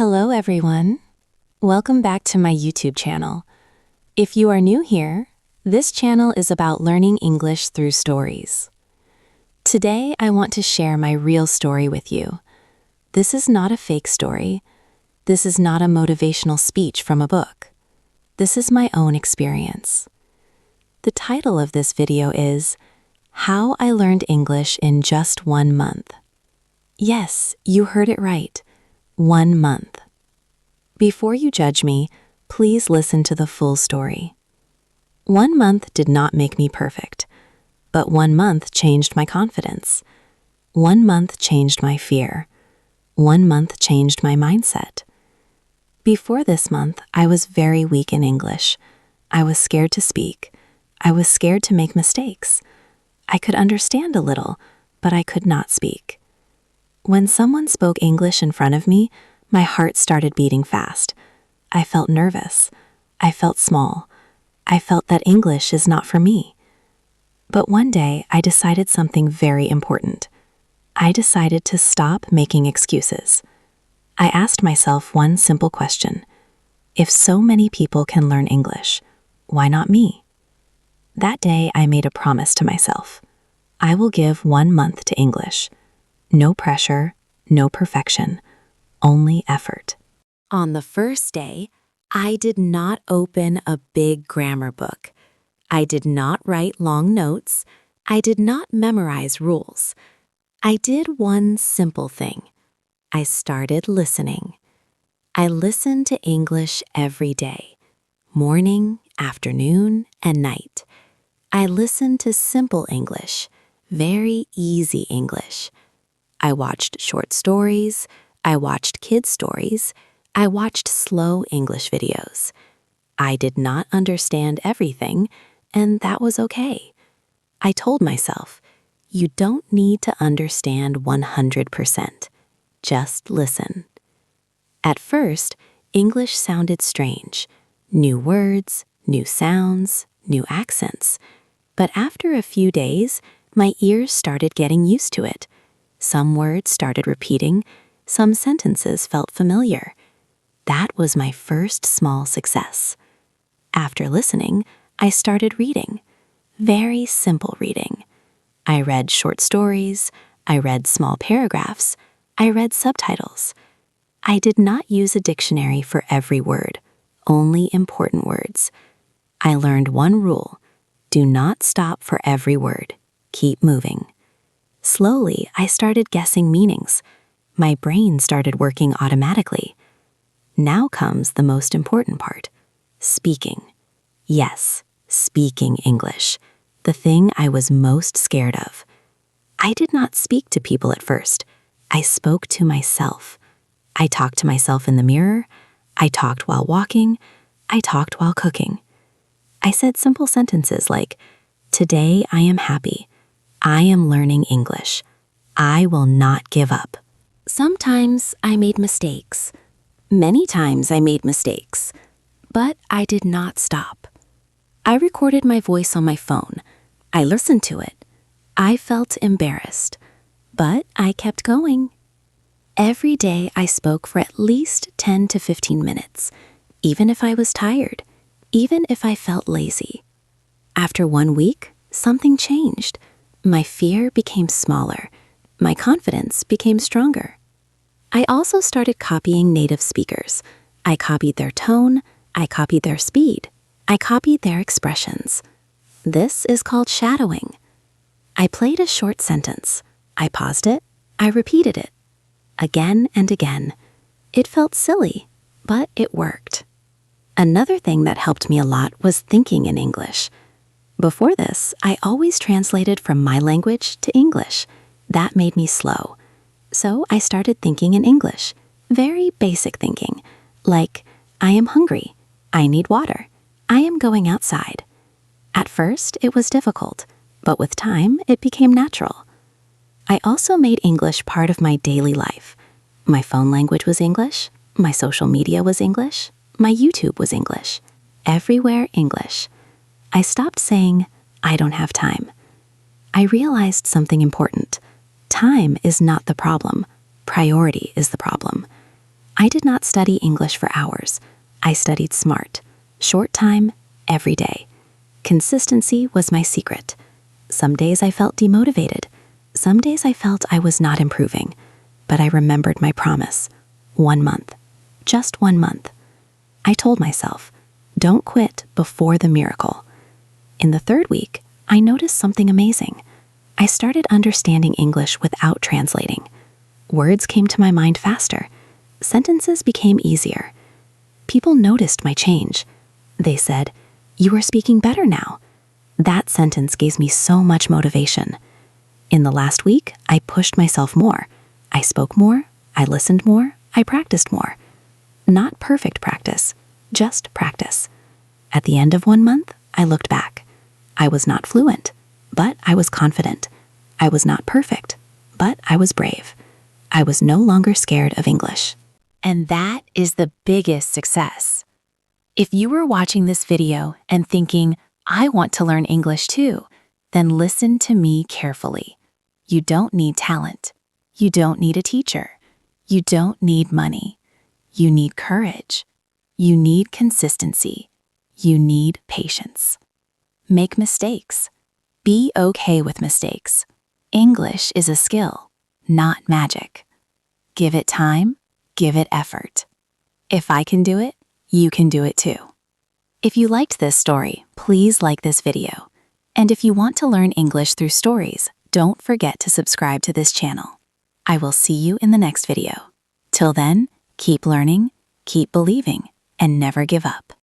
Hello everyone. Welcome back to my YouTube channel. If you are new here, this channel is about learning English through stories. Today I want to share my real story with you. This is not a fake story. This is not a motivational speech from a book. This is my own experience. The title of this video is How I Learned English in Just 1 Month. Yes, you heard it right. 1 month. Before you judge me, please listen to the full story. 1 month did not make me perfect, but 1 month changed my confidence. 1 month changed my fear. 1 month changed my mindset. Before this month, I was very weak in English. I was scared to speak. I was scared to make mistakes. I could understand a little, but I could not speak. When someone spoke English in front of me, my heart started beating fast. I felt nervous. I felt small. I felt that English is not for me. But one day, I decided something very important. I decided to stop making excuses. I asked myself one simple question. If so many people can learn English, why not me? That day, I made a promise to myself. I will give 1 month to English. No pressure, no perfection, only effort. On the first day, I did not open a big grammar book. I did not write long notes. I did not memorize rules. I did one simple thing. I started listening. I listened to English every day, morning, afternoon, and night. I listened to simple English, very easy English. I watched short stories, I watched kids' stories, I watched slow English videos. I did not understand everything, and that was okay. I told myself, you don't need to understand 100%. Just listen. At first, English sounded strange. New words, new sounds, new accents. But after a few days, my ears started getting used to it. Some words started repeating, some sentences felt familiar. That was my first small success. After listening, I started reading. Very simple reading. I read short stories, I read small paragraphs, I read subtitles. I did not use a dictionary for every word, only important words. I learned one rule: do not stop for every word. Keep moving. Slowly, I started guessing meanings. My brain started working automatically. Now comes the most important part: speaking. Yes, speaking English, the thing I was most scared of. I did not speak to people at first. I spoke to myself. I talked to myself in the mirror. I talked while walking. I talked while cooking. I said simple sentences like, "Today I am happy. I am learning English. I will not give up." Sometimes I made mistakes. Many times I made mistakes. But I did not stop. I recorded my voice on my phone. I listened to it. I felt embarrassed. But I kept going. Every day I spoke for at least 10 to 15 minutes, even if I was tired, even if I felt lazy. After 1 week, something changed. My fear became smaller. My confidence became stronger. I also started copying native speakers. I copied their tone. I copied their speed. I copied their expressions. This is called shadowing. I played a short sentence. I paused it. I repeated it. Again and again. It felt silly, but it worked. Another thing that helped me a lot was thinking in English. Before this, I always translated from my language to English. That made me slow. So I started thinking in English, very basic thinking, like, I am hungry, I need water, I am going outside. At first, it was difficult, but with time, it became natural. I also made English part of my daily life. My phone language was English, my social media was English, my YouTube was English, everywhere English. I stopped saying, I don't have time. I realized something important. Time is not the problem. Priority is the problem. I did not study English for hours. I studied smart, short time, every day. Consistency was my secret. Some days I felt demotivated. Some days I felt I was not improving. But I remembered my promise. 1 month. Just 1 month. I told myself, don't quit before the miracle. In the 3rd week, I noticed something amazing. I started understanding English without translating. Words came to my mind faster. Sentences became easier. People noticed my change. They said, "You are speaking better now." That sentence gave me so much motivation. In the last week, I pushed myself more. I spoke more, I listened more, I practiced more. Not perfect practice, just practice. At the end of 1 month, I looked back. I was not fluent, but I was confident. I was not perfect, but I was brave. I was no longer scared of English. And that is the biggest success. If you were watching this video and thinking, I want to learn English too, then listen to me carefully. You don't need talent. You don't need a teacher. You don't need money. You need courage. You need consistency. You need patience. Make mistakes. Be okay with mistakes. English is a skill, not magic. Give it time, give it effort. If I can do it, you can do it too. If you liked this story, please like this video. And if you want to learn English through stories, don't forget to subscribe to this channel. I will see you in the next video. Till then, keep learning, keep believing, and never give up.